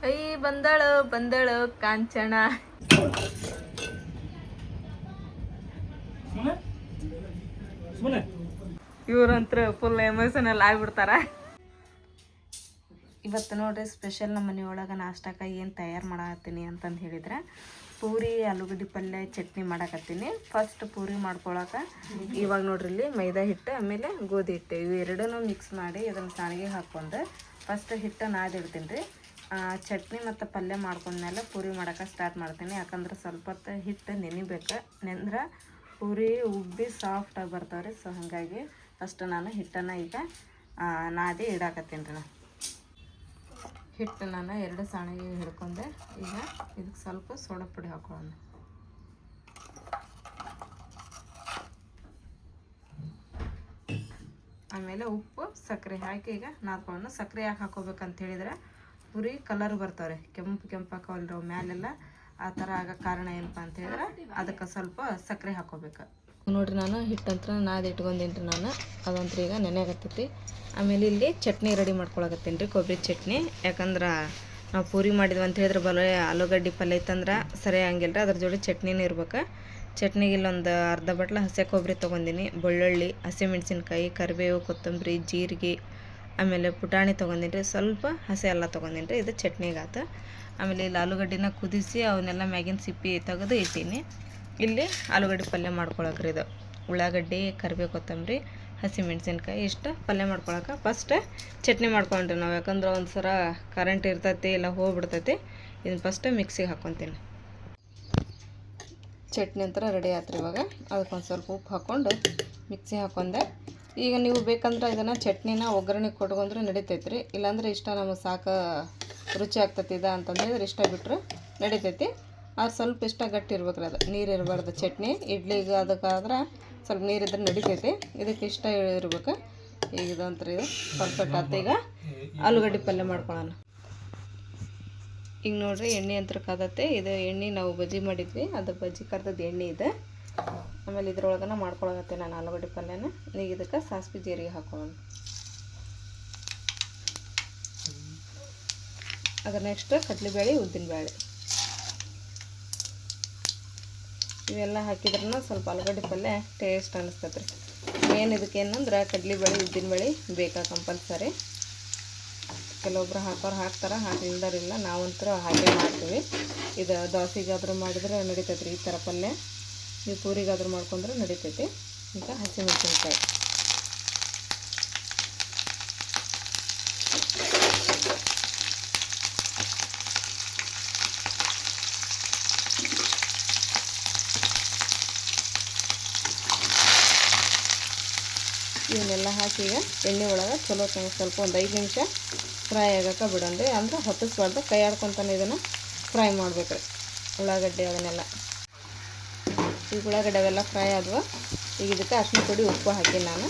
I ಬಂದಳು ಬಂದಳು ಕಾಂಚನ. ಇವ್ರಂತ್ರ full emotional ಆಗ್ಬಿಡ್ತಾರ. ಇವತ್ತು ನೋಡ್ರಿ ಸ್ಪೆಷಲ್ ನಮ್ಮ ಮನೆಯೊಳಗೆ ನಾಷ್ಟಕ್ಕ ಏನು ತಯಾರು ಮಾಡತ್ತೀನಿ ಅಂತಂದು ಹೇಳಿದ್ರೆ ಪೂರಿ ಆಲೂಗಡ್ಡೆ ಪಲ್ಯ ಚಟ್ನಿ ಮಾಡಕತ್ತೀನಿ. ಫಸ್ಟ್ ಪೂರಿ ಮಾಡ್ಕೊಳಕ್ಕೆ ಇವಾಗ ನೋಡ್ರಿ ಇಲ್ಲಿ ಮೈದಾ ಹಿಟ್ಟು ಆಮೇಲೆ ಗೋಧಿ ಹಿಟ್ಟು ಇವು ಎರಡನ್ನೂ ಮಿಕ್ಸ್ ಮಾಡಿ ಇದನ್ನು ಸಾಣಿಗೆ ಹಾಕ್ಕೊಂಡು ಫಸ್ಟ್ ಹಿಟ್ಟು ನಾದಿಡ್ತೀನಿ ರೀ. ಚಟ್ನಿ ಮತ್ತು ಪಲ್ಯ ಮಾಡ್ಕೊಂಡ್ಮೇಲೆ ಪೂರಿ ಮಾಡೋಕೆ ಸ್ಟಾರ್ಟ್ ಮಾಡ್ತೀನಿ. ಯಾಕಂದ್ರೆ ಸ್ವಲ್ಪ ಹೊತ್ತು ಹಿಟ್ಟು ನೆನಿಬೇಕು, ನೆಂದ್ರೆ ಪೂರಿ ಉಬ್ಬಿ ಸಾಫ್ಟಾಗಿ ಬರ್ತಾವೆ ರೀ. ಸೊ ಹಾಗಾಗಿ ಫಸ್ಟ್ ನಾನು ಹಿಟ್ಟನ್ನು ಈಗ ನಾದಿ ಇಡಾಕತ್ತೀನಿ ರೀ. ಹಿಟ್ಟು ನಾನು 2 ಸಾಣಿಗೆ ಹಿಡ್ಕೊಂಡೆ. ಈಗ ಇದಕ್ಕೆ ಸ್ವಲ್ಪ ಸೋಡಾ ಪುಡಿ ಹಾಕೊಳ್ಳೋಣ. ಆಮೇಲೆ ಉಪ್ಪು ಸಕ್ಕರೆ ಹಾಕಿ ಈಗ ನಾದ್ಕೊಳ್ಳೋಣ. ಸಕ್ಕರೆ ಯಾಕೆ ಹಾಕೋಬೇಕಂತ ಹೇಳಿದ್ರೆ ಪುರಿ ಕಲರ್ ಬರ್ತಾವ್ರಿ, ಕೆಂಪು ಕೆಂಪು ಹಾಕೋಲ್ರಿ ಮ್ಯಾಲೆಲ್ಲ. ಆ ಥರ ಆಗೋ ಕಾರಣ ಏನಪ್ಪ ಅಂತ ಹೇಳಿದ್ರೆ ಅದಕ್ಕೆ ಸ್ವಲ್ಪ ಸಕ್ಕರೆ ಹಾಕೋಬೇಕು. ನೋಡ್ರಿ ನಾನು ಹಿಟ್ಟಂತ್ರ ನಾದಿ ಇಟ್ಕೊಂಡೇನಿ ರೀ ನಾನು. ಅದಂತ್ರ ಈಗ ನೆನೆಯಾಗತ್ತೈತಿ. ಆಮೇಲೆ ಇಲ್ಲಿ ಚಟ್ನಿ ರೆಡಿ ಮಾಡ್ಕೊಳಕತ್ತೀನಿ ರೀ, ಕೊಬ್ಬರಿ ಚಟ್ನಿ. ಯಾಕಂದ್ರೆ ನಾವು ಪೂರಿ ಮಾಡಿದ್ವಿ ಅಂತ ಹೇಳಿದ್ರೆ ಬರೀ ಆಲೂಗಡ್ಡೆ ಪಲ್ಯ ಇತ್ತಂದ್ರೆ ಸರಿ ಹಂಗಿಲ್ಲ ರೀ, ಅದ್ರ ಜೋಡಿ ಚಟ್ನಿನೂ ಇರ್ಬೇಕು. ಚಟ್ನಿಗೆ ಇಲ್ಲೊಂದು ಅರ್ಧ ಬಟ್ಲ ಹಸಿ ಕೊಬ್ಬರಿ ತೊಗೊಂಡಿನಿ, ಬೆಳ್ಳುಳ್ಳಿ, ಹಸಿಮೆಣ್ಸಿನ್ಕಾಯಿ, ಕರಿಬೇವು, ಕೊತ್ತಂಬರಿ, ಜೀರಿಗೆ, ಆಮೇಲೆ ಪುಟಾಣಿ ತೊಗೊಂಡಿನಿ ರೀ, ಸ್ವಲ್ಪ ಹಸಿ ಎಲ್ಲ ತೊಗೊಂಡಿನಿ ರೀ. ಇದು ಚಟ್ನಿಗಾತು. ಆಮೇಲೆ ಇಲ್ಲಿ ಆಲೂಗಡ್ಡಿನ ಕುದಿಸಿ ಅವನ್ನೆಲ್ಲ ಮ್ಯಾಗಿನ ಸಿಪ್ಪಿ ತೆಗೆದು ಇಟ್ಟೀನಿ. ಇಲ್ಲಿ ಆಲೂಗಡ್ಡೆ ಪಲ್ಯ ಮಾಡ್ಕೊಳಕ್ರಿ. ಇದು ಉಳ್ಳಾಗಡ್ಡಿ, ಕರಿಬೇವು, ಕೊತ್ತಂಬರಿ, ಹಸಿಮೆಣ್ಸಿನ್ಕಾಯಿ ಇಷ್ಟು ಪಲ್ಯ ಮಾಡ್ಕೊಳಕ್ಕೆ ಫಸ್ಟ್ ಚಟ್ನಿ ಮಾಡ್ಕೊಂಡ್ರಿ ನಾವು. ಯಾಕಂದ್ರೆ ಒಂದು ಸರ ಕರೆಂಟ್ ಇರ್ತೈತಿ ಇಲ್ಲ ಹೋಗ್ಬಿಡ್ತೈತಿ. ಇದನ್ನು ಫಸ್ಟ್ ಮಿಕ್ಸಿಗೆ ಹಾಕ್ಕೊತೀನಿ. ಚಟ್ನಿ ಅಂತರ ರೆಡಿ ಆಯ್ತು ಇವಾಗ. ಅದಕ್ಕೊಂದು ಸ್ವಲ್ಪ ಉಪ್ಪು ಹಾಕ್ಕೊಂಡು ಮಿಕ್ಸಿ ಹಾಕ್ಕೊಂಡೆ. ಈಗ ನೀವು ಬೇಕಂದ್ರೆ ಇದನ್ನು ಚಟ್ನಿನ ಒಗ್ಗರಣೆ ಕೊಟ್ಕೊಂಡ್ರೆ ನಡಿತೈತಿ ರೀ. ಇಲ್ಲಾಂದ್ರೆ ಇಷ್ಟ ನಮಗೆ ಸಾಕು ರುಚಿ ಆಗ್ತೈತಿ ಇದು ಅಂತಂದೇಳಿದ್ರೆ ಇಷ್ಟ ಬಿಟ್ಟರೆ ನಡಿತೈತಿ. ಅದು ಸ್ವಲ್ಪ ಇಷ್ಟ ಗಟ್ಟಿ ಇರ್ಬೇಕ್ರಿ, ಅದು ನೀರು ಇರಬಾರ್ದು. ಚಟ್ನಿ ಇಡ್ಲಿಗೆ ಅದಕ್ಕಾದ್ರೆ ಸ್ವಲ್ಪ ನೀರಿದ್ರೆ ನಡಿತೈತಿ, ಇದಕ್ಕೆ ಇಷ್ಟ ಇರ್ಬೇಕು. ಈಗ ಇದಂತ್ರ ಇದು ಪರ್ಫೆಕ್ಟ್ ಆಯ್ತು. ಈಗ ಆಲೂಗಡ್ಡೆ ಪಲ್ಯ ಮಾಡ್ಕೊಳ್ಳೋಣ. ಈಗ ನೋಡಿರಿ ಎಣ್ಣೆ ಅಂತ ಕಾದತ್ತೆ. ಇದು ಎಣ್ಣೆ ನಾವು ಬಜ್ಜಿ ಮಾಡಿದ್ವಿ, ಅದು ಬಜ್ಜಿ ಕರ್ದದ್ದು ಎಣ್ಣೆ ಇದೆ. ಆಮೇಲೆ ಇದ್ರೊಳಗನ ಮಾಡ್ಕೊಳಗತ್ತೆ ನಾನು ಆಲೂಗಡ್ಡೆ ಪಲ್ಯನ. ಈಗ ಇದಕ್ಕೆ ಸಾಸಿವೆ ಜೀರಿಗೆ ಹಾಕೊಳ್ಳೋಣ. ಅದ್ರ ನೆಕ್ಸ್ಟ್ ಕಡಲೆಬೇಳೆ, ಉದ್ದಿನಬೇಳೆ ಇವೆಲ್ಲ ಹಾಕಿದ್ರೂ ಸ್ವಲ್ಪ ಆಲೂಗಡ್ಡೆ ಪಲ್ಯ ಟೇಸ್ಟ್ ಅನ್ನಿಸ್ತೈತೆ ರೀ. ಮೇನ್ ಇದಕ್ಕೆ ಏನಂದ್ರೆ ಕಡಲೆಬೇಳೆ, ಉದ್ದಿನಬೇಳೆ ಬೇಕಾ ಕಂಪಲ್ಸರಿ. ಕೆಲವೊಬ್ರು ಹಾಕೋರು ಹಾಕ್ತಾರೆ, ಹಾಕಿಲ್ದರಿಲ್ಲ. ನಾವಂತೂ ಹಾಗೆ ಮಾಡ್ತೀವಿ. ಇದು ದೋಸೆಗಾದ್ರೂ ಮಾಡಿದ್ರೆ ನಡಿತೈತೆ ರೀ ಈ ಥರ ಪಲ್ಯ. ನೀವು ಪೂರಿಗಾದ್ರೂ ಮಾಡ್ಕೊಂಡ್ರೆ ನಡಿತೈತಿ. ಈಗ ಹಸಿಮೆಣ್ಸಿನ್ಕಾಯಿ, ಇವನ್ನೆಲ್ಲ ಹಾಕಿ ಈಗ ಎಣ್ಣೆ ಒಳಗೆ ಚಲೋ ಸ್ವಲ್ಪ ಒಂದು 5 ನಿಮಿಷ ಫ್ರೈ ಆಗೋಕೆ ಬಿಡೋಣ್ರಿ. ಅಂದ್ರೆ ಹೊತ್ತಿಸ್ಬಾರ್ದು, ಕೈ ಆಡ್ಕೊತಾನೆ ಇದನ್ನು ಫ್ರೈ ಮಾಡ್ಬೇಕ್ರಿ. ಉಳ್ಳಾಗಡ್ಡೆ ಅದನ್ನೆಲ್ಲ, ಈಗ ಉಳ್ಳಾಗಡ್ಡೆ ಅವೆಲ್ಲ ಫ್ರೈ ಆದ್ವು. ಈಗ ಇದಕ್ಕೆ ಅರಿಶಿನ ಪುಡಿ, ಉಪ್ಪು ಹಾಕಿ ನಾನು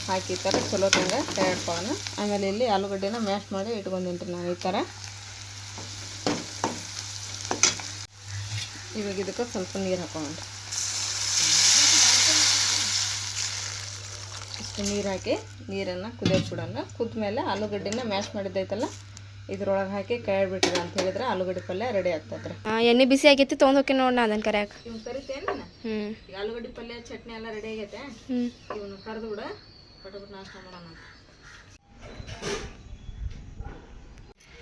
ಹಾಕಿ ಈ ಥರ ಚಲೋ ತಂಗ ಕೈ ಆಡ್ಕೊಳ್ಳೋಣ. ಆಮೇಲೆ ಇಲ್ಲಿ ಆಲೂಗಡ್ಡೆನ ಮ್ಯಾಶ್ ಮಾಡಿ ಇಟ್ಕೊಂಡಿನಿ ನಾನು ಈ ಥರ. ಇವಾಗ ಇದಕ್ಕೆ ಸ್ವಲ್ಪ ನೀರು ಹಾಕೊಳ್ಳೋಣ. ಇಷ್ಟು ನೀರು ಹಾಕಿ ನೀರನ್ನು ಕುದಿಯೋಕೆ ಬಿಡೋಣ. ಕುದ್ಮೇಲೆ ಆಲೂಗಡ್ಡೆನ ಮ್ಯಾಶ್ ಮಾಡಿದ್ದೈತಲ್ಲ ಇದ್ರೊಳಗೆ ಹಾಕಿ ಕೈ ಆಡ್ಬಿಟ್ರಿ ಅಂತ ಹೇಳಿದ್ರೆ ಆಲೂಗಡ್ಡೆ ಪಲ್ಯ ರೆಡಿ ಆಗ್ತದ್ರಿ. ಎಣ್ಣೆ ಬಿಸಿ ಆಗೈತಿ ತೊಗೊಂಡೋಕೆ ನೋಡಿ ನಾ ಅದನ್ನು ಕರ್ಯಾಕ. ಇವ್ನು ಕರಿತೇನು? ಈಗ ಆಲೂಗಡ್ಡೆ ಪಲ್ಯ ಚಟ್ನಿ ಎಲ್ಲ ರೆಡಿ ಆಗೈತೆ. ಇವನು ಕರೆದು ಬಿಡ, ಪಟಪಟ್ ನಾಷ್ಟ ಮಾಡೋಣ.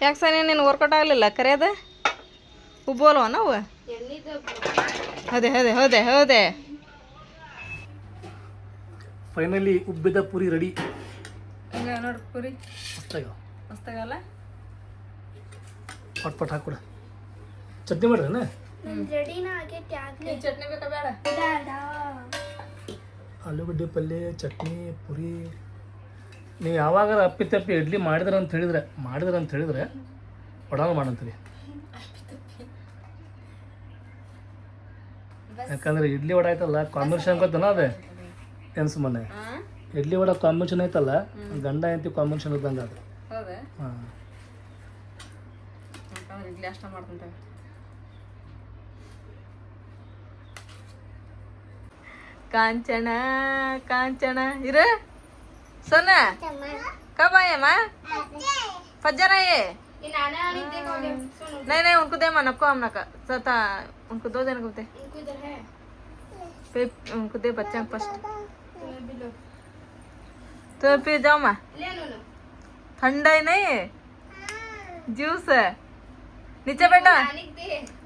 ಯಾಕೆ ಸರ್ ನೀನು ವರ್ಕೌಟ್ ಆಗಲಿಲ್ಲ ಕರೆಯೋದ? ಉಬ್ಬೋಲ್ವ ನಾವು? ಹೌದೇ ಹೌದೇ ಹೌದೇ ಹೌದೇ. ಫೈನಲಿ ಉಬ್ಬಿದ ಪುರಿ ರೆಡಿ. ಹಿಂಗೆ ನೋಡಿ ಪುರಿ ಮಸ್ತಾಗಲ್ಲ. ಪಟ್ ಪಟ್ ಹಾಕ್ಬಿಡ. ಚಟ್ನಿ ಮಾಡ್ರನ? ಚಟ್ನಿ ಬೇಕಾ ಬೇಡ? ಆಲೂಗಡ್ಡೆ ಪಲ್ಯ, ಚಟ್ನಿ, ಪುರಿ. ನೀವು ಯಾವಾಗ ಅಪ್ಪಿ ಇಡ್ಲಿ ಮಾಡಿದ್ರೆ ಅಂತ ಹೇಳಿದ್ರೆ ವಡಾನು ಮಾಡಂತೀರಿ. ಯಾಕಂದ್ರೆ ಇಡ್ಲಿ ವಡ ಆಯ್ತಲ್ಲ ಕಾಂಬಿನೇಷನ್ ಗೊತ್ತಲ್ಲ, ಅದೇ ಏನು ಸುಮ್ಮನೆ ಇಡ್ಲಿ ವಡ ಕಾಂಬಿನೇಷನ್ ಐತಲ್ಲ, ಗಂಡ ಹೆಂಡತಿ ಕಾಂಬಿನೇಷನ್ ಇದ್ದಂಗೆ ಅದು. ಹೌದಾ? ಹಾಂ, ಇಡ್ಲಿ ಅಷ್ಟ ಮಾಡ್ಕೊಂತೇವೆ. ಕಾಂಚನ ಕಾಂಚನ ಇರು ಸೋನಾ ಕಬಾಯಮ್ಮ ಫಜ್ಜರಾಯೇ नहीं नहीं उनको दे मैं नको हम नका सता उनको दो देने को दे उनको दे बच्चा फर्स्ट तो पी जाओ मैं ठंडा ही नहीं जूस है नीचे बैठा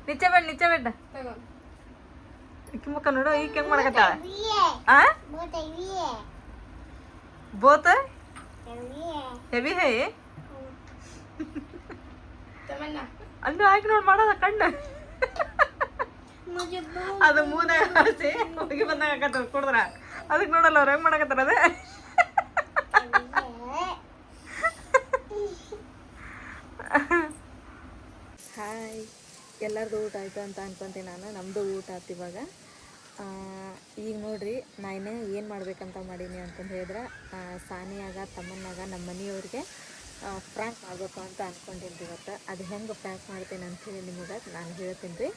नीचे बैठ ಮುಖ ನೋಡು ಈಗ ಹೆಂಗ್ ಮಾಡಕತ್ತಾಳ ಆ ಬೋತ್ ಹೆವಿ ಹೈ ಅಲ್ಲಿ ಹಾಕಿ ನೋಡಿ ಮಾಡೋದ ಕಣ್ಣು ಅದು ಮೂನೆ ಹಾಸಿ ಹೋಗಿ ಬಂದಾಗ ಹಾಕತ್ತ ಕುಡಿದ್ರ ಅದಕ್ಕೆ ನೋಡಲ್ಲ ಅವ್ರು ಹೆಂಗ್ ಮಾಡಕತ್ತಾರ ಅದೇ ಹಾಯ್ ಎಲ್ಲರದು ಊಟ ಆಯ್ತು ಅಂತ ಅನ್ಕೊಂತೀನಿ ನಾನು ನಮ್ಮದು ಊಟ ಆಯ್ತು ಇವಾಗ ಈಗ ನೋಡ್ರಿ ನಾನು ಏನು ಮಾಡ್ಬೇಕಂತ ಮಾಡೀನಿ ಅಂತಂದು ಹೇಳಿದ್ರೆ ಸಾನಿಯಾಗ ತಮ್ಮನ್ನಾಗ ನಮ್ಮ ಮನೆಯವ್ರಿಗೆ ಫ್ರ್ಯಾಂಕ್ ಮಾಡಬೇಕು ಅಂತ ಅಂದ್ಕೊಂಡೀನಿ ರೀ ಇವತ್ತು ಅದು ಹೆಂಗೆ ಫ್ರ್ಯಾಂಕ್ ಮಾಡ್ತೀನಿ ಅಂಥೇಳಿ ನಿಮಗೆ ನಾನು ಹೇಳ್ತೀನಿ ರೀ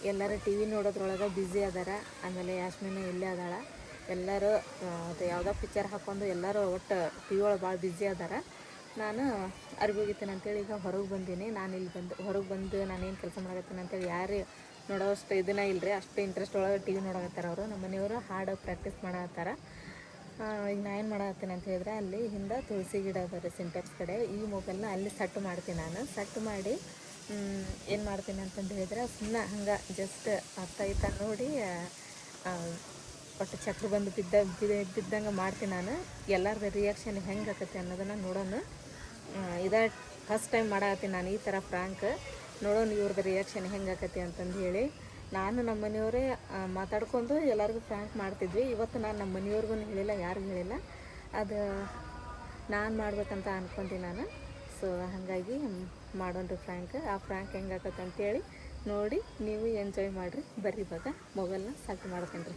ಎಲ್ಲರೂ ಟಿ ವಿ ನೋಡೋದ್ರೊಳಗೆ ಬ್ಯುಸಿ ಅದಾರ ಆಮೇಲೆ ಯಾಸ್ಮಿನ ಇಲ್ಲೇ ಅದಾಳ ಎಲ್ಲರೂ ಅದು ಯಾವುದೋ ಪಿಕ್ಚರ್ ಹಾಕ್ಕೊಂಡು ಎಲ್ಲರೂ ಒಟ್ಟು ಟಿ ವಿ ಒಳಗೆ ಭಾಳ ಬ್ಯುಸಿ ಅದಾರ ನಾನು ಅರ್ಬಿ ಹೋಗಿತ್ತೇನೆ ಅಂತೇಳಿ ಈಗ ಹೊರಗೆ ಬಂದೀನಿ ನಾನು ಇಲ್ಲಿ ಹೊರಗೆ ಬಂದು ನಾನೇನು ಕೆಲಸ ಮಾಡಕತ್ತೀನಿ ಅಂತೇಳಿ ಯಾರು ನೋಡೋಷ್ಟು ಇದನ್ನ ಇಲ್ಲರಿ ಅಷ್ಟು ಇಂಟ್ರೆಸ್ಟ್ ಒಳಗೆ ಟಿ ವಿ ನೋಡಕತ್ತಾರ ಅವರು ನಮ್ಮ ಮನೆಯವರು ಹಾಡು ಪ್ರಾಕ್ಟೀಸ್ ಮಾಡತ್ತಾರ ಈಗ ನಾ ಏನು ಮಾಡತ್ತೀನಿ ಅಂತ ಹೇಳಿದ್ರೆ ಅಲ್ಲಿ ಹಿಂದೆ ತುಳಸಿ ಗಿಡ ಅದ ರೀ ಸಿಂಟೆಕ್ಸ್ ಕಡೆ ಈ ಮೊಬೈಲ್ನ ಅಲ್ಲಿ ಸೆಟ್ ಮಾಡ್ತೀನಿ ನಾನು ಸೆಟ್ ಮಾಡಿ ಏನು ಮಾಡ್ತೀನಿ ಅಂತಂದು ಹೇಳಿದ್ರೆ ಸುಮ್ಮನೆ ಹಂಗೆ ಜಸ್ಟ್ ಆಗ್ತಾಯಿತ್ತ ನೋಡಿ ಒಟ್ಟು ಚಕ್ರ ಬಂದು ಬಿದ್ದಂಗೆ ಮಾಡ್ತೀನಿ ನಾನು ಎಲ್ಲರದ್ದು ರಿಯಾಕ್ಷನ್ ಹೆಂಗೆ ಆಕತಿ ಅನ್ನೋದನ್ನು ನೋಡೋಣ ಇದೇ ಫಸ್ಟ್ ಟೈಮ್ ಮಾಡತ್ತೀನಿ ನಾನು ಈ ಥರ ಫ್ರಾಂಕ್ ನೋಡೋಣ ಇವ್ರದ್ದು ರಿಯಾಕ್ಷನ್ ಹೆಂಗೆ ಆಕತಿ ಅಂತಂದು ಹೇಳಿ ನಾನು ನಮ್ಮ ಮನೆಯವರೇ ಮಾತಾಡ್ಕೊಂಡು ಎಲ್ಲರಿಗೂ ಫ್ರಾಂಕ್ ಮಾಡ್ತಿದ್ವಿ ಇವತ್ತು ನಾನು ನಮ್ಮ ಮನೆಯವ್ರಿಗೂ ಹೇಳಿಲ್ಲ ಯಾರಿಗೂ ಹೇಳಿಲ್ಲ ಅದು ನಾನು ಮಾಡ್ಬೇಕಂತ ಅಂದ್ಕೊಂತೀನಿ ನಾನು ಸೊ ಹಾಗಾಗಿ ಮಾಡೋಣ್ರಿ ಫ್ರಾಂಕ್ ಆ ಫ್ರಾಂಕ್ ಹೆಂಗೆ ಆಕತ್ತೆ ಅಂತೇಳಿ ನೋಡಿ ನೀವು ಎಂಜಾಯ್ ಮಾಡಿರಿ ಬರ್ರಿ ಇವಾಗ ಮೊಬೈಲ್ನ ಸೆಟ್ ಮಾಡ್ತೀನಿ ರೀ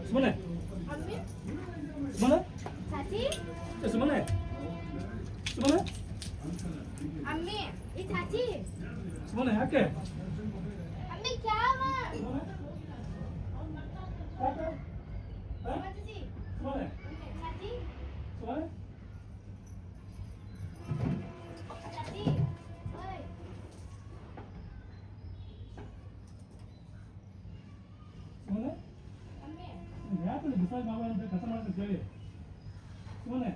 सुमने सुमने चाची सुमने सुमने अम्मी ये चाची ಸುಮ್ಮನೆ ಯಾಕೆ ಯಾಕೆ ಬಿಸಾಗಿ ಮಾವ ಅಂತ ಕಸ ಮಾಡ್ತೀನಿ ಹೇಳಿ ಸುಮ್ಮನೆ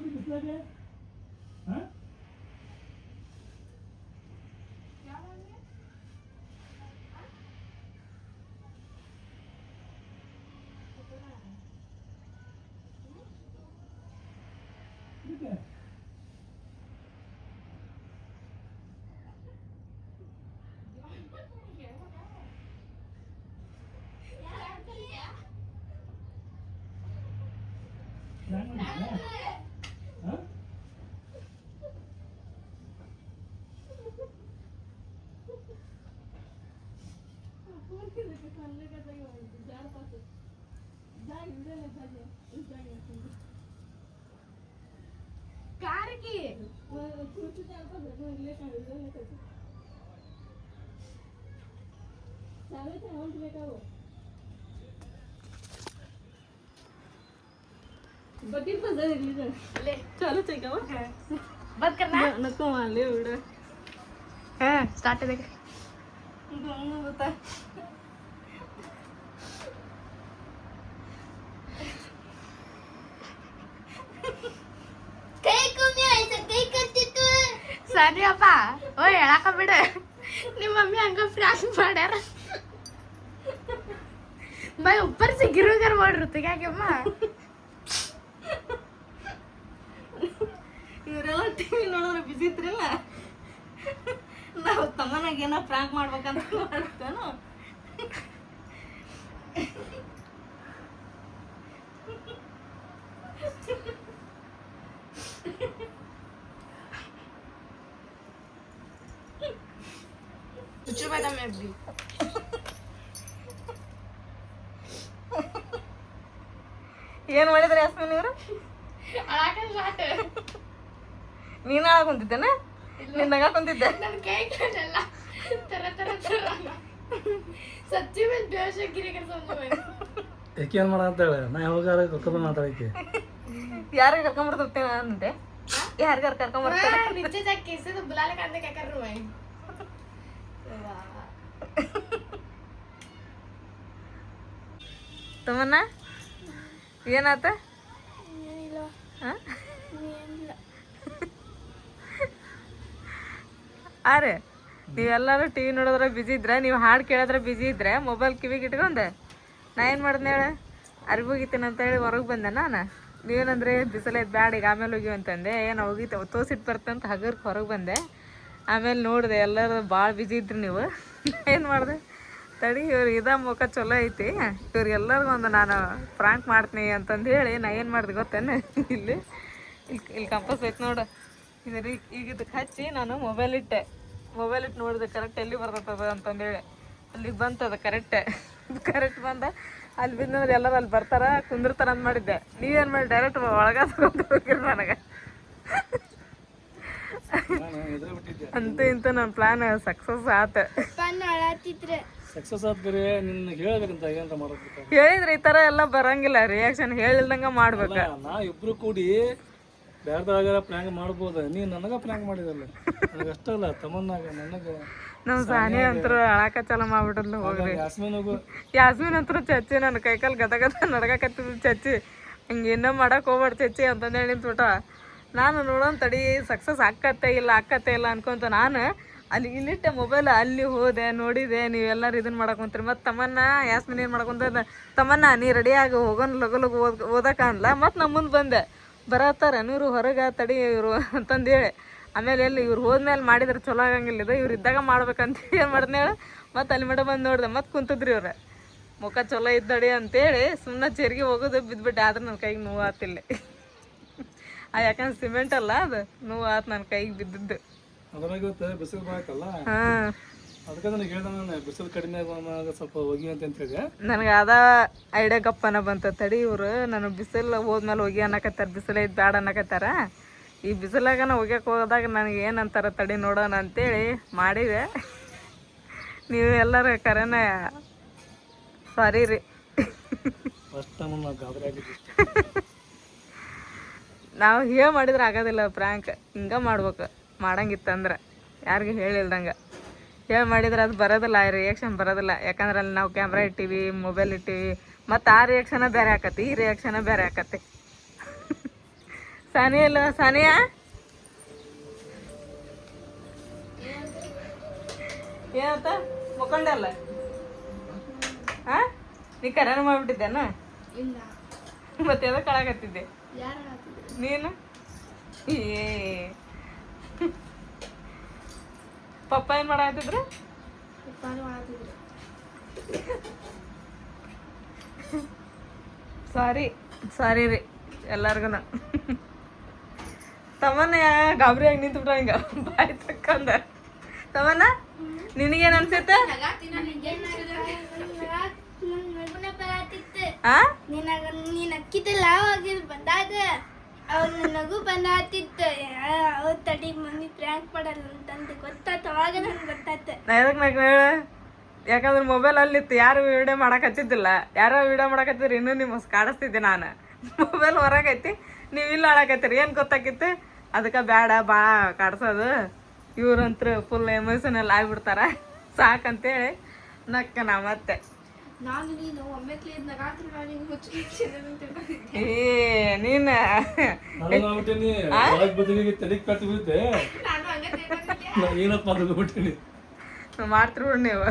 ಬಿಸಿಲಾಗೆ ಹಾಂ चालूच आहे का बंद कर ना नको मला एवढं हाँ स्टार्ट है होता ಸರಿ ಅಪ್ಪ ಓ ಹೇಳಕ ಬಿಡ ನಿಮ್ಮ ಮಮ್ಮಿ ಹಂಗ ಫ್ರಾಕ್ ಮಾಡ್ಯಾರ ಬೈ ऊपर से गिर गिर ಮಾಡಿರುತ್ತೆ ಯಾಕೆಮ್ಮ ಇವರೆಲ್ಲ ಟಿವಿ ನೋಡಿದ್ರೆ ಬಿಸಿ ಇದ್ರಲ್ಲ ನಾವು ತಮ್ಮನಾಗ ಏನೋ ಫ್ರಾಂಕ್ ಮಾಡ್ಬೇಕಂತ ಮಾಡ್ತೇನು कुछ बता मैं भी ಏನ್ ಮಾಡಿದ್ರಿ ಯಾಸ್ಮಿನ್ ಇವರು ಅಳಕ ಶಾಟ್ ನೀನ್ ಆಳ ಕುಂತಿದ್ದೇನ ನಿನ್ನಾಗ ಕುಂತಿದ್ದೆ ನನ್ನ ಕೈ ಕಾಣಲ್ಲ ತರ ತರ ತರ ಸಚ್ಚಿ में बेहोश गिरी कर समझ में ಯಾಕೆ ಏನು ಮಾಡ ಅಂತ ಹೇಳ ನಾ ಯಾವಾಗಾರ ಕರ್ಕೊಂಡು ಮಾತಾಡಕ್ಕೆ ಯಾರಿಗೆ ಕರ್ಕೊಂಬರ್ತೇನೆ ಅಂತೆ ಯಾರಿಗಾರ ಕರ್ಕೊಂಬರ್ತಾರೆ नीचे जाके कैसे तो बुला ले करने क्या कर रहा है ತಮ್ಮನ್ನ ಏನಾತ ಅರೆ ನೀವೆಲ್ಲರೂ ಟಿ ವಿ ನೋಡಿದ್ರೆ ಬಿಜಿ ಇದ್ರೆ ನೀವು ಹಾಡು ಕೇಳಿದ್ರೆ ಬಿಜಿ ಇದ್ರೆ ಮೊಬೈಲ್ ಕಿವಿಗೆ ಇಟ್ಕೊಂಡೆ ನಾ ಏನು ಮಾಡಿದ್ನ ಹೇಳ ಅರ್ಬಿ ಹೋಗಿತೀನಿ ಅಂತ ಹೇಳಿ ಹೊರಗೆ ಬಂದೆ ನಾನು ನೀವೇನಂದ್ರೆ ಬಿಸಿಲೈತೆ ಬ್ಯಾಡ ಈಗ ಆಮೇಲೆ ಹೋಗಿವಿ ಅಂತಂದೆ ಏನು ಹೋಗಿತ್ತು ತೋಸಿಟ್ಟು ಬರ್ತಂತ ಹಗರ್ಗೆ ಹೊರಗೆ ಬಂದೆ ಆಮೇಲೆ ನೋಡಿದೆ ಎಲ್ಲರೂ ಭಾಳ ಬಿಜಿ ಇದ್ರಿ ನೀವು ಏನು ಮಾಡಿದೆ ತಡಿ ಇವ್ರು ಇದ ಮುಖ ಚಲೋ ಐತಿ ಇವ್ರಿಗೆಲ್ಲರಿಗೂ ಒಂದು ನಾನು ಫ್ರಾಂಕ್ ಮಾಡ್ತೀನಿ ಅಂತಂದು ಹೇಳಿ ನಾ ಏನು ಮಾಡಿದೆ ಗೊತ್ತೇನೆ ಇಲ್ಲಿ ಇಲ್ಲಿ ಕಂಪಸ್ ಐತೆ ನೋಡು ಇದ್ರ ಈಗ ಇದಕ್ಕೆ ಹಚ್ಚಿ ನಾನು ಮೊಬೈಲ್ ಇಟ್ಟು ನೋಡಿದೆ ಕರೆಕ್ಟ್ ಎಲ್ಲಿ ಬರ್ತದ ಅಂತಂದೇಳಿ ಅಲ್ಲಿಗೆ ಬಂತದ ಕರೆಕ್ಟ್ ಬಂದ ಅಲ್ಲಿ ಬಿದ್ದಂದ್ರೆ ಎಲ್ಲರೂ ಅಲ್ಲಿ ಬರ್ತಾರ ಕುಂದಿರ್ತಾರ ಅಂತ ಮಾಡಿದ್ದೆ ನೀವೇನು ಮಾಡಿ ಡೈರೆಕ್ಟ್ ಒಳಗ ತಗೊಂಡು ಹೋಗಿರಿ ನನಗೆ ಅಂತೂ ಇಂತ ನನ್ನ ಪ್ಲಾನ್ ಸಕ್ಸಸ್ ಆತ ಸಕ್ಸಸ್ ಆದ್ರಿ ನಿನ್ನ ಹೇಳ್ಬೇಕಂತ ಏನಾರ ಮಾಡೋದು ಹೇಳಿದ್ರೆ ಈ ಥರ ಎಲ್ಲ ಬರಂಗಿಲ್ಲ ರಿಯಾಕ್ಷನ್ ಹೇಳಿಲ್ದಂಗ ಮಾಡ್ಬೇಕು ನಾ ಇಬ್ರು ಕೂಡಿ ಬೇರೆದಾಗಾರ ಪ್ಲ್ಯಾಂಕ್ ಮಾಡ್ಬೋದು ನೀ ನನಗ ಪ್ಲ್ಯಾಂಕ್ ಮಾಡಿದಲ್ಲ ನನಗೆ ಅಷ್ಟ ಅಲ್ಲ ತಮ್ಮನ್ನಾಗ ನನಗೆ ನಮ್ಮ ಸಾನಿ ಅಂತರೂ ಅಳಾಕ ಚಾಲ ಮಾಡ್ಬಿಟ್ಟಲ್ಲ ಹೋಗ್ರಿ ಯಾಸ್ಮಿನ್ ಅಂತರೂ ಚಚ್ಚಿ ನನ್ನ ಕೈಕಾಲು ಗದ ನಡ್ಗಾಕತ್ತಿದ್ದು ಚಚ್ಚಿ ಹಿಂಗೆ ಇನ್ನೂ ಮಾಡಕ್ಕೆ ಹೋಗ್ಬಾರ್ದು ಚಚ್ಚಿ ಅಂತಂದೇಳಿ ನಿಂತ್ಬಿಟ್ಟ ನಾನು ನೋಡೋಣ ತಡಿ ಸಕ್ಸಸ್ ಆಕತ್ತೆ ಇಲ್ಲ ಅನ್ಕೊಂತ ನಾನು ಅಲ್ಲಿ ಇಲ್ಲಿಟ್ಟೆ ಮೊಬೈಲ್ ಅಲ್ಲಿ ಹೋದೆ ನೋಡಿದೆ ನೀವೆಲ್ಲರೂ ಇದನ್ನ ಮಾಡಕ್ ಕುಂತ್ರಿ ಮತ್ತು ತಮ್ಮನ್ನ ಯಾಸ್ಮಿನ್ ಏನು ಮಾಡ್ಕೊಂತ ತಮ್ಮನ್ನ ನೀ ರೆಡಿಯಾಗಿ ಹೋಗೋಣ ಲಗು ಲಗು ಓದಕ್ಕೆ ಅನ್ಲ ಮತ್ತು ನಮ್ಮ ಮುಂದೆ ಬಂದೆ ಬರತ್ತಾರ ಇವ್ರು ಹೊರಗೆ ತಡಿ ಇವರು ಅಂತಂದೇಳಿ ಆಮೇಲೆ ಎಲ್ಲಿ ಇವ್ರು ಹೋದ್ಮೇಲೆ ಮಾಡಿದ್ರೆ ಚಲೋ ಆಗಂಗಿಲ್ಲ ಇದು ಇವ್ರು ಇದ್ದಾಗ ಮಾಡ್ಬೇಕಂತ ಏನು ಮಾಡ್ದೆ ಹೇಳಿ ಮತ್ತು ಅಲ್ಲಿ ಮಟ ಬಂದು ನೋಡಿದೆ ಮತ್ತು ಕುಂತಿದ್ರಿ ಇವ್ರೆ ಮುಖ ಚಲೋ ಇದ್ದಡಿ ಅಂತೇಳಿ ಸುಮ್ಮನೆ ಚೇರಿಗೆ ಹೋಗೋದು ಬಿದ್ದುಬಿಟ್ಟೆ ಆದ್ರೆ ನನ್ನ ಕೈಗೆ ನೋವು ಆತಿಲ್ಲ ಯಾಕಂದ್ರೆ ಸಿಮೆಂಟ್ ಅಲ್ಲ ಅದು ನೋವು ಆತು ನನ್ನ ಕೈಗೆ ಬಿದ್ದಿದ್ದು ಅದ್ರಾಗ ಇವತ್ತು ಬಿಸಿಲು ಬಾಕಲ್ಲ ಹಾಂ ಅದಕ್ಕೆ ನನಗೆ ಹೇಳ್ದೆ ನಾನು ಬಿಸಿಲು ಕಡಿಮೆ ಆಗುವಾಗ ಸ್ವಲ್ಪ ಹೋಗಿ ಅಂತ ಹೇಳಿದೆ ನನಗೆ ಅದ ಐಡಿಯಾ ಗಪ್ಪನ ಬಂತ ತಡಿ ಇವರು ನಾನು ಬಿಸಿಲು ಹೋದ್ಮೇಲೆ ಹೋಗಿ ಅನ್ನಕತ್ತಾರ ಬಿಸಿಲು ಐದು ಬ್ಯಾಡ ಅನ್ನಕತ್ತಾರ ಈ ಬಿಸಿಲಾಗನ ಹೋಗ್ಯಕ್ಕೆ ಹೋದಾಗ ನನಗೆ ಏನಂತಾರ ತಡಿ ನೋಡೋಣ ಅಂತೇಳಿ ಮಾಡಿದೆ ನೀವು ಎಲ್ಲರೂ ಕರೆನ ಸಾರಿ ರೀ ಫಸ್ಟ್ ಟೈಮ್ ನಾವು ಗಾಬರಿ ಆಗಿದ್ವಿ ನಾವು ಹೇಳಿ ಮಾಡಿದ್ರೆ ಆಗೋದಿಲ್ಲ ಪ್ರ್ಯಾಂಕ್ ಹಿಂಗೆ ಮಾಡ್ಬೇಕು ಮಾಡಂಗಿತ್ತಂದ್ರೆ ಯಾರಿಗೂ ಹೇಳಿಲ್ದಂಗೆ ಹೇಳಿ ಮಾಡಿದ್ರೆ ಅದು ಬರೋದಿಲ್ಲ ಆ ರಿಯಾಕ್ಷನ್ ಬರೋದಿಲ್ಲ ಯಾಕಂದ್ರೆ ಅಲ್ಲಿ ನಾವು ಕ್ಯಾಮ್ರಾ ಇಟ್ಟೀವಿ ಮೊಬೈಲ್ ಇಟ್ಟೀವಿ ಮತ್ತು ಆ ರಿಯಾಕ್ಷನ ಬೇರೆ ಆಕತಿ ಈ ರಿಯಾಕ್ಷನ ಬೇರೆ ಆಕತಿ ಸಾನಿಯಾ ಇಲ್ಲ ಸಾನಿಯಾ ಏನಂತ ಮುಖಂಡಲ್ಲ ಹಾಂ ನೀ ಕರೆನ ಮಾಡ್ಬಿಟ್ಟಿದ್ದೇನ ಇಲ್ಲ ಮತ್ತೆ ಎದಕ್ಕೆ ಕಳಾಕತ್ತಿದ್ದೆ ಯಾರು ಹಾಕಿದ್ರು ನೀನು ಏ ಪಪ್ಪ ಏನು ಮಾಡಾಕತ್ತಿದ್ರು ಉಪ್ಪಾರು ಮಾಡ್ತಿದ್ರು ಸಾರಿ ರೀ ಎಲ್ಲರಿಗೂ ತಮ್ಮನ್ನ ಗಾಬರಿಯಾಗಿ ನಿಂತ್ಬಿಟ್ರ ಹಿಂಗ ಬಾಯಿ ತಕ್ಕಂದ ತಮ್ಮನ್ನ ನಿನಗೇನು ಅನ್ಸುತ್ತೆ ಆ ನೀನ್ ಅಕ್ಕಿದ್ದಲ್ಲ ಅವಾಗ ಬಂದಾಗ ಅವ್ನ ನಗು ಬಂದಾತಿತ್ತು ಅವ್ರ ತಡಿ ಮಮ್ಮಿ ಪ್ರ್ಯಾಂಕ್ ಮಾಡಲ್ಲ ಅಂತಂದು ಗೊತ್ತಾಯ್ತು ಅವಾಗ ನನ್ಗೆ ಗೊತ್ತಾಯ್ತು ನಾ ಎದಕ್ಕೆ ನಾಗ ಹೇಳ ಯಾಕಂದ್ರೆ ಮೊಬೈಲ್ ಅಲ್ಲಿತ್ತು ಯಾರು ವಿಡಿಯೋ ಮಾಡಕ್ ಹಚ್ಚಿದ್ದಿಲ್ಲ ಯಾರೋ ವಿಡಿಯೋ ಮಾಡಕ್ ಹಚ್ಚಿದ್ರೆ ಇನ್ನೂ ನಿಮ್ಮ ಕಾಡಿಸ್ತಿದ್ದೆ ನಾನು ಮೊಬೈಲ್ ಹೊರಗೈತಿ ನೀವು ಇಲ್ಲ ಆಡಕತ್ತೀರಿ ಏನು ಗೊತ್ತಾಕಿತ್ತು ಅದಕ್ಕೆ ಬೇಡ ಭಾಳ ಕಾಡ್ಸೋದು ಇವ್ರಂತ್ರ ಫುಲ್ ಎಮೋಷನಲ್ ಆಗಿಬಿಡ್ತಾರ ಸಾಕಂತೇಳಿ ನಕ್ಕ ನಾ ಮತ್ತೆ ನಾನು ನೀನು ಒಮ್ಮೆ ನಗಾತ್ರ ನಾನು ಹುಚ್ಚು ಏ ನೀನು ಒಳಗೆ ಬದಲಿಗೆ ತಲೆ ಕಟ್ಟಿ ಬಿಡುತ್ತೆ ನಾನು ಹಂಗೆ ಏನಪ್ಪ ಮಾಡ್ಬಿಟ್ಟಿನಿ ಮಾಡ್ತಿರ್ಬಿಡು ನೀವು